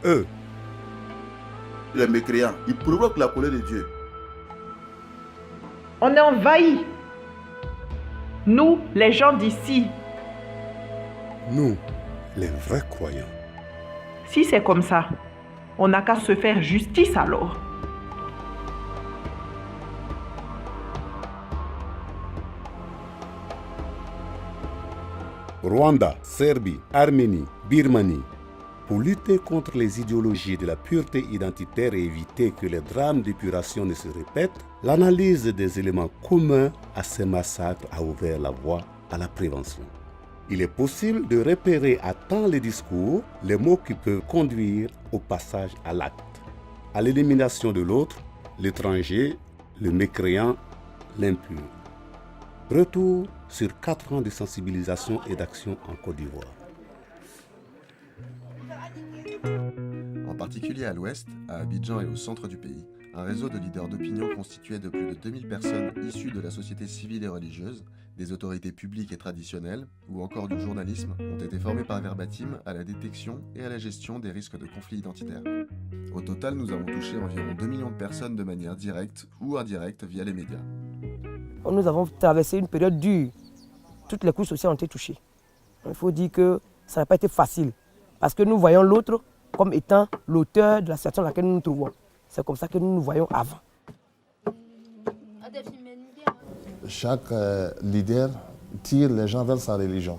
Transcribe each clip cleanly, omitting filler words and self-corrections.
Eux. Les mécréants, ils provoquent la colère de Dieu. On est envahis. Nous, les gens d'ici. Nous, les vrais croyants. Si c'est comme ça, on n'a qu'à se faire justice alors. Rwanda, Serbie, Arménie, Birmanie. Pour lutter contre les idéologies de la pureté identitaire et éviter que les drames d'épuration ne se répètent, l'analyse des éléments communs à ces massacres a ouvert la voie à la prévention. Il est possible de repérer à temps les discours, les mots qui peuvent conduire au passage à l'acte, à l'élimination de l'autre, l'étranger, le mécréant, l'impur. Retour sur 4 ans de sensibilisation et d'action en Côte d'Ivoire. En particulier à l'ouest, à Abidjan et au centre du pays, un réseau de leaders d'opinion constitué de plus de 2000 personnes issues de la société civile et religieuse, des autorités publiques et traditionnelles, ou encore du journalisme, ont été formés par Verbatim à la détection et à la gestion des risques de conflits identitaires. Au total, nous avons touché environ 2 millions de personnes de manière directe ou indirecte via les médias. Nous avons traversé une période dure. Toutes les couches sociales ont été touchées. Il faut dire que ça n'a pas été facile, parce que nous voyons l'autre comme étant l'auteur de la situation dans laquelle nous nous trouvons. C'est comme ça que nous nous voyons avant. Chaque leader tire les gens vers sa religion.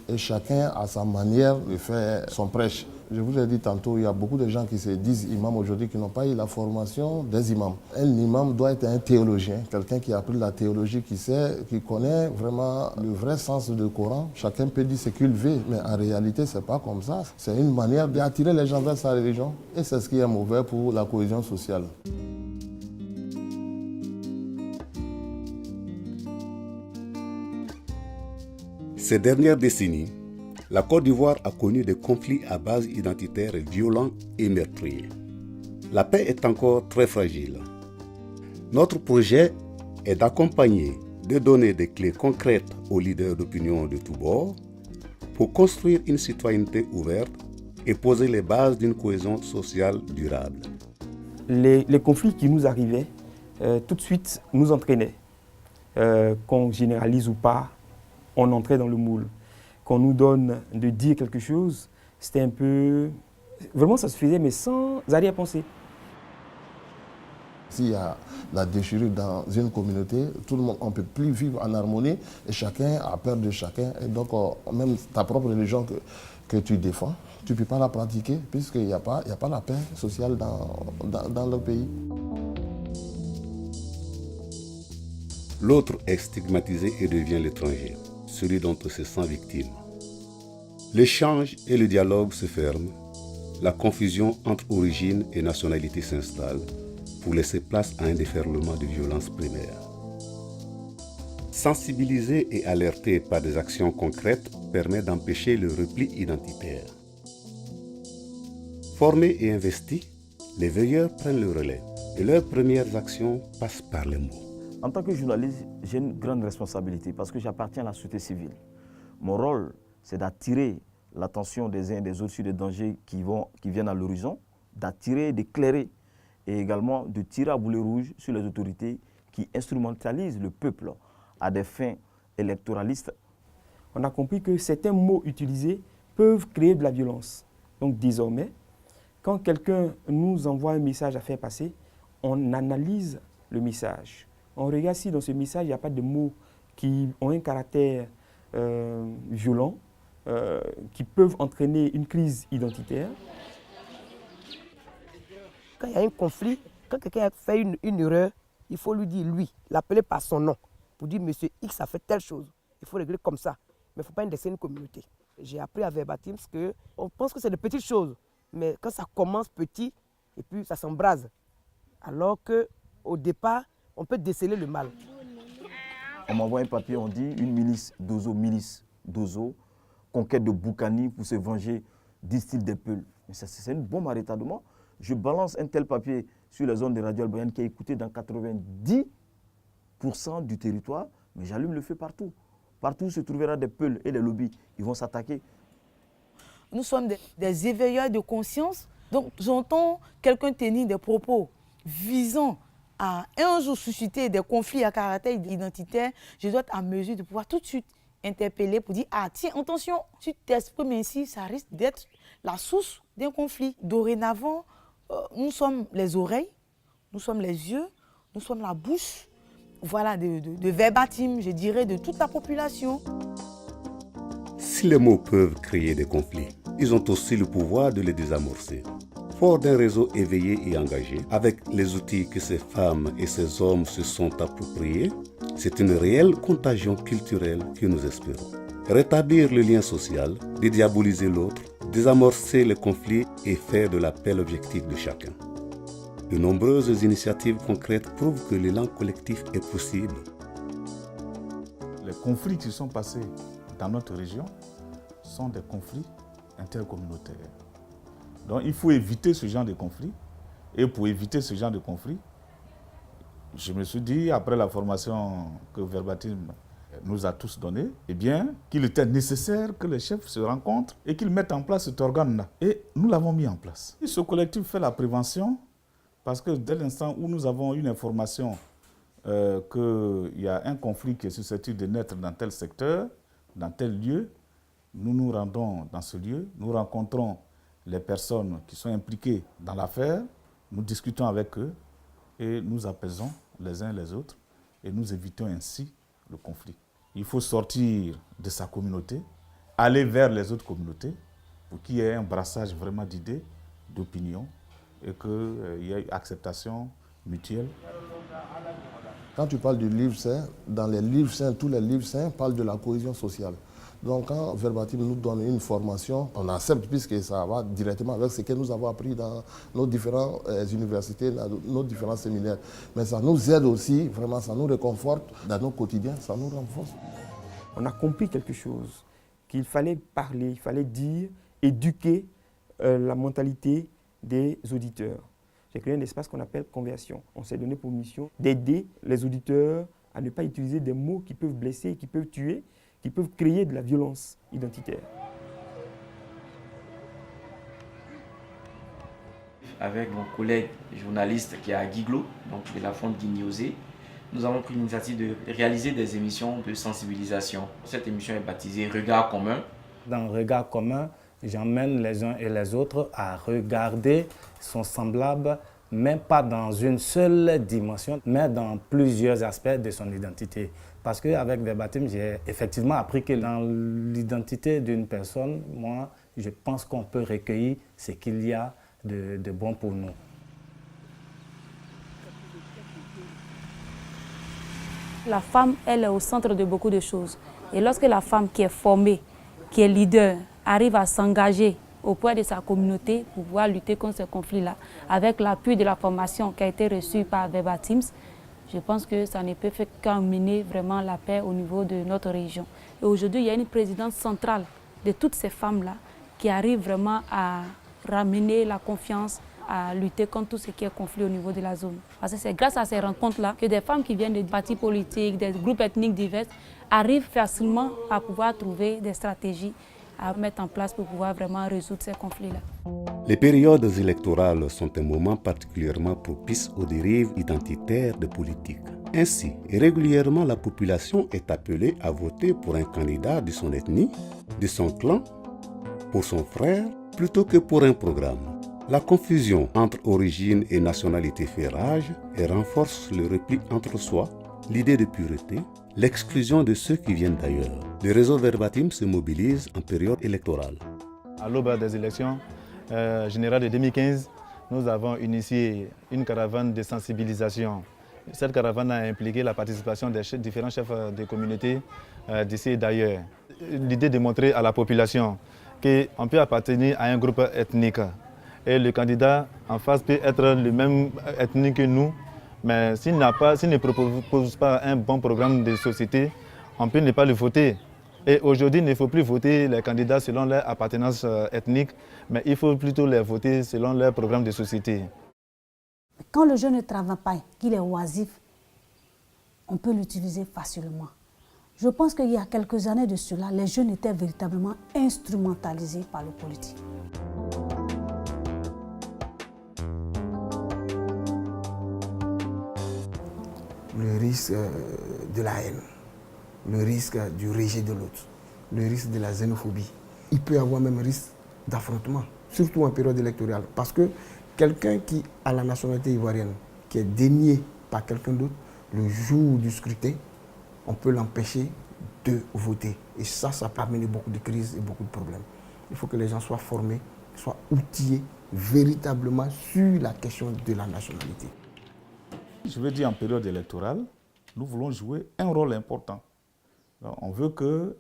Et chacun a sa manière de faire son prêche. Je vous ai dit tantôt, il y a beaucoup de gens qui se disent imams aujourd'hui qui n'ont pas eu la formation des imams. Un imam doit être un théologien, quelqu'un qui a appris la théologie, qui connaît vraiment le vrai sens du Coran. Chacun peut dire ce qu'il veut, mais en réalité, ce n'est pas comme ça. C'est une manière d'attirer les gens vers sa religion. Et c'est ce qui est mauvais pour la cohésion sociale. Ces dernières décennies, la Côte d'Ivoire a connu des conflits à base identitaire violents et meurtriers. La paix est encore très fragile. Notre projet est d'accompagner, de donner des clés concrètes aux leaders d'opinion de tous bords pour construire une citoyenneté ouverte et poser les bases d'une cohésion sociale durable. Les conflits qui nous arrivaient, tout de suite nous entraînaient. Qu'on généralise ou pas, on entrait dans le moule. Qu'on nous donne de dire quelque chose, c'était un peu... Vraiment, ça se faisait, mais sans arrière-pensée. S'il y a la déchirure dans une communauté, tout le monde, on ne peut plus vivre en harmonie et chacun a peur de chacun. Et donc, même ta propre religion que tu défends, tu ne peux pas la pratiquer puisqu'il n'y a pas la paix sociale dans le pays. L'autre est stigmatisé et devient l'étranger, celui dont on se sent victime. L'échange et le dialogue se ferment, la confusion entre origine et nationalité s'installe pour laisser place à un déferlement de violence primaire. Sensibiliser et alerter par des actions concrètes permet d'empêcher le repli identitaire. Formés et investis, les veilleurs prennent le relais et leurs premières actions passent par les mots. En tant que journaliste, j'ai une grande responsabilité parce que j'appartiens à la société civile. Mon rôle, c'est d'attirer l'attention des uns et des autres sur les dangers qui viennent à l'horizon, d'attirer, d'éclairer et également de tirer à boulet rouge sur les autorités qui instrumentalisent le peuple à des fins électoralistes. On a compris que certains mots utilisés peuvent créer de la violence. Donc désormais, quand quelqu'un nous envoie un message à faire passer, on analyse le message. On regarde si dans ce message, il n'y a pas de mots qui ont un caractère violent, qui peuvent entraîner une crise identitaire. Quand il y a un conflit, quand quelqu'un a fait une erreur, il faut lui dire lui, l'appeler par son nom, pour dire monsieur X a fait telle chose. Il faut régler comme ça, mais il ne faut pas indexer une communauté. J'ai appris à Verbatim qu'on pense que c'est de petites choses, mais quand ça commence petit, et puis ça s'embrase. Alors qu'au départ, on peut déceler le mal. On m'envoie un papier, on dit une milice d'Ozo, conquête de Boukani pour se venger du style des Peuls. Mais c'est une bombe à retardement. Je balance un tel papier sur les zones de radio albayenne qui est écouté dans 90% du territoire, mais j'allume le feu partout. Partout où se trouvera des Peuls et des lobbies, ils vont s'attaquer. Nous sommes des éveilleurs de conscience Donc j'entends quelqu'un tenir des propos visant à un jour susciter des conflits à caractère identitaire, je dois être en mesure de pouvoir tout de suite interpeller pour dire « Ah tiens, attention, si tu t'exprimes ainsi, ça risque d'être la source d'un conflit. » Dorénavant, nous sommes les oreilles, nous sommes les yeux, nous sommes la bouche, voilà, de verbatim, je dirais, de toute la population. Si les mots peuvent créer des conflits, ils ont aussi le pouvoir de les désamorcer. Fort d'un réseau éveillé et engagé, avec les outils que ces femmes et ces hommes se sont appropriés, c'est une réelle contagion culturelle que nous espérons. Rétablir le lien social, dédiaboliser l'autre, désamorcer les conflits et faire de la paix l'objectif de chacun. De nombreuses initiatives concrètes prouvent que l'élan collectif est possible. Les conflits qui sont passés dans notre région sont des conflits intercommunautaires. Donc il faut éviter ce genre de conflit. Et pour éviter ce genre de conflit, je me suis dit, après la formation que Verbatim nous a tous donnée, eh bien, qu'il était nécessaire que les chefs se rencontrent et qu'ils mettent en place cet organe-là. Et nous l'avons mis en place. Et ce collectif fait la prévention parce que dès l'instant où nous avons une information qu'il y a un conflit qui est susceptible de naître dans tel secteur, dans tel lieu, nous nous rendons dans ce lieu, nous rencontrons les personnes qui sont impliquées dans l'affaire, nous discutons avec eux et nous apaisons les uns les autres et nous évitons ainsi le conflit. Il faut sortir de sa communauté, aller vers les autres communautés pour qu'il y ait un brassage vraiment d'idées, d'opinions et qu'il y ait une acceptation mutuelle. Quand tu parles du livre saint, dans les livres saints, tous les livres saints parlent de la cohésion sociale. Donc quand Verbatim nous donne une formation, on accepte puisque ça va directement avec ce que nous avons appris dans nos différentes universités, dans nos différents séminaires. Mais ça nous aide aussi, vraiment, ça nous réconforte dans nos quotidiens, ça nous renforce. On a compris quelque chose, qu'il fallait parler, il fallait dire, éduquer la mentalité des auditeurs. J'ai créé un espace qu'on appelle Conversion. On s'est donné pour mission d'aider les auditeurs à ne pas utiliser des mots qui peuvent blesser, qui peuvent tuer, qui peuvent créer de la violence identitaire. Avec mon collègue journaliste qui est à Guiglo, donc de la Fonte Guignosé, nous avons pris l'initiative de réaliser des émissions de sensibilisation. Cette émission est baptisée Regard commun. Dans Regard commun, j'emmène les uns et les autres à regarder son semblable, même pas dans une seule dimension, mais dans plusieurs aspects de son identité. Parce qu'avec Verbatim, j'ai effectivement appris que dans l'identité d'une personne, moi, je pense qu'on peut recueillir ce qu'il y a de bon pour nous. La femme, elle est au centre de beaucoup de choses. Et lorsque la femme qui est formée, qui est leader, arrive à s'engager auprès de sa communauté pour pouvoir lutter contre ces conflits-là, avec l'appui de la formation qui a été reçue par Verbatim, je pense que ça ne peut faire qu'amener vraiment la paix au niveau de notre région. Et aujourd'hui, il y a une présidence centrale de toutes ces femmes-là qui arrivent vraiment à ramener la confiance, à lutter contre tout ce qui est conflit au niveau de la zone. Parce que c'est grâce à ces rencontres-là que des femmes qui viennent de partis politiques, des groupes ethniques divers, arrivent facilement à pouvoir trouver des stratégies à mettre en place pour pouvoir vraiment résoudre ces conflits-là. Les périodes électorales sont un moment particulièrement propice aux dérives identitaires de politique. Ainsi, régulièrement, la population est appelée à voter pour un candidat de son ethnie, de son clan, pour son frère, plutôt que pour un programme. La confusion entre origine et nationalité fait rage et renforce le repli entre soi, l'idée de pureté, l'exclusion de ceux qui viennent d'ailleurs. Le réseau Verbatim se mobilise en période électorale. À l'aube des élections générales de 2015, nous avons initié une caravane de sensibilisation. Cette caravane a impliqué la participation des différents chefs de communauté d'ici et d'ailleurs. L'idée de montrer à la population qu'on peut appartenir à un groupe ethnique et le candidat en face peut être le même ethnique que nous, mais s'il ne propose pas un bon programme de société, on peut ne pas le voter. Et aujourd'hui, il ne faut plus voter les candidats selon leur appartenance ethnique, mais il faut plutôt les voter selon leur programme de société. Quand le jeune ne travaille pas, qu'il est oisif, on peut l'utiliser facilement. Je pense qu'il y a quelques années de cela, les jeunes étaient véritablement instrumentalisés par le politique. risque de la haine, le risque du rejet de l'autre, le risque de la xénophobie. Il peut y avoir même un risque d'affrontement, surtout en période électorale. Parce que quelqu'un qui a la nationalité ivoirienne, qui est dénié par quelqu'un d'autre, le jour du scrutin, on peut l'empêcher de voter. Et ça peut amener beaucoup de crises et beaucoup de problèmes. Il faut que les gens soient formés, soient outillés véritablement sur la question de la nationalité. Je veux dire, en période électorale, nous voulons jouer un rôle important. Alors, on veut que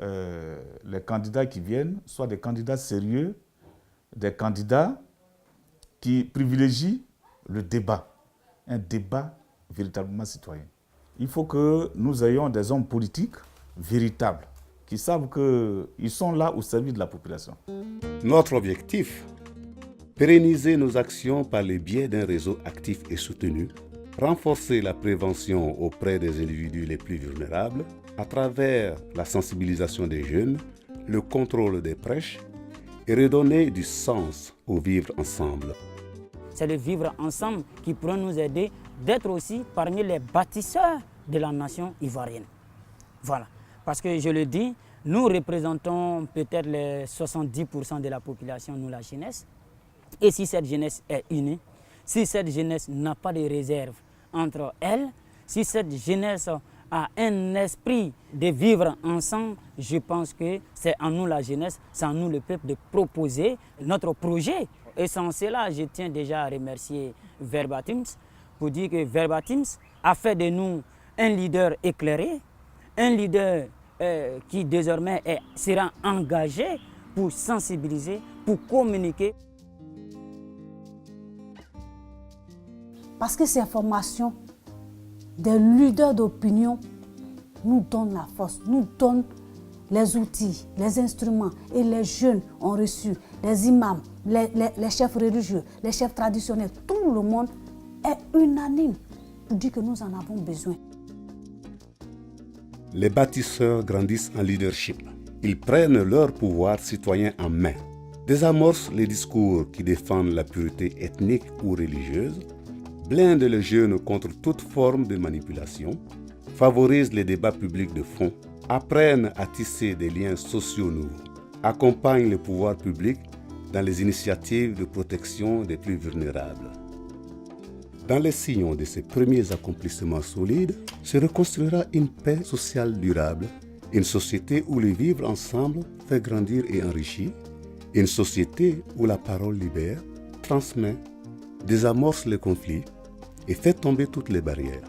les candidats qui viennent soient des candidats sérieux, des candidats qui privilégient le débat, un débat véritablement citoyen. Il faut que nous ayons des hommes politiques véritables, qui savent qu'ils sont là au service de la population. Notre objectif, pérenniser nos actions par le biais d'un réseau actif et soutenu, renforcer la prévention auprès des individus les plus vulnérables à travers la sensibilisation des jeunes, le contrôle des prêches et redonner du sens au vivre ensemble. C'est le vivre ensemble qui pourra nous aider d'être aussi parmi les bâtisseurs de la nation ivoirienne. Voilà, parce que je le dis, nous représentons peut-être les 70% de la population, nous la jeunesse. Et si cette jeunesse est unie, si cette jeunesse n'a pas de réserve entre elle, si cette jeunesse a un esprit de vivre ensemble, je pense que c'est à nous la jeunesse, c'est à nous le peuple de proposer notre projet. Et sans cela, je tiens déjà à remercier Verbatims pour dire que Verbatims a fait de nous un leader éclairé, un leader qui désormais sera engagé pour sensibiliser, pour communiquer. Parce que ces formations des leaders d'opinion nous donnent la force, nous donnent les outils, les instruments. Et les jeunes ont reçu, les imams, les chefs religieux, les chefs traditionnels, tout le monde est unanime pour dire que nous en avons besoin. Les bâtisseurs grandissent en leadership. Ils prennent leur pouvoir citoyen en main, désamorcent les discours qui défendent la pureté ethnique ou religieuse, blindent les jeunes contre toute forme de manipulation, favorisent les débats publics de fond, apprennent à tisser des liens sociaux nouveaux, accompagnent le pouvoir public dans les initiatives de protection des plus vulnérables. Dans les sillons de ces premiers accomplissements solides se reconstruira une paix sociale durable, une société où le vivre ensemble fait grandir et enrichir, une société où la parole libère, transmet, désamorce les conflits et fait tomber toutes les barrières.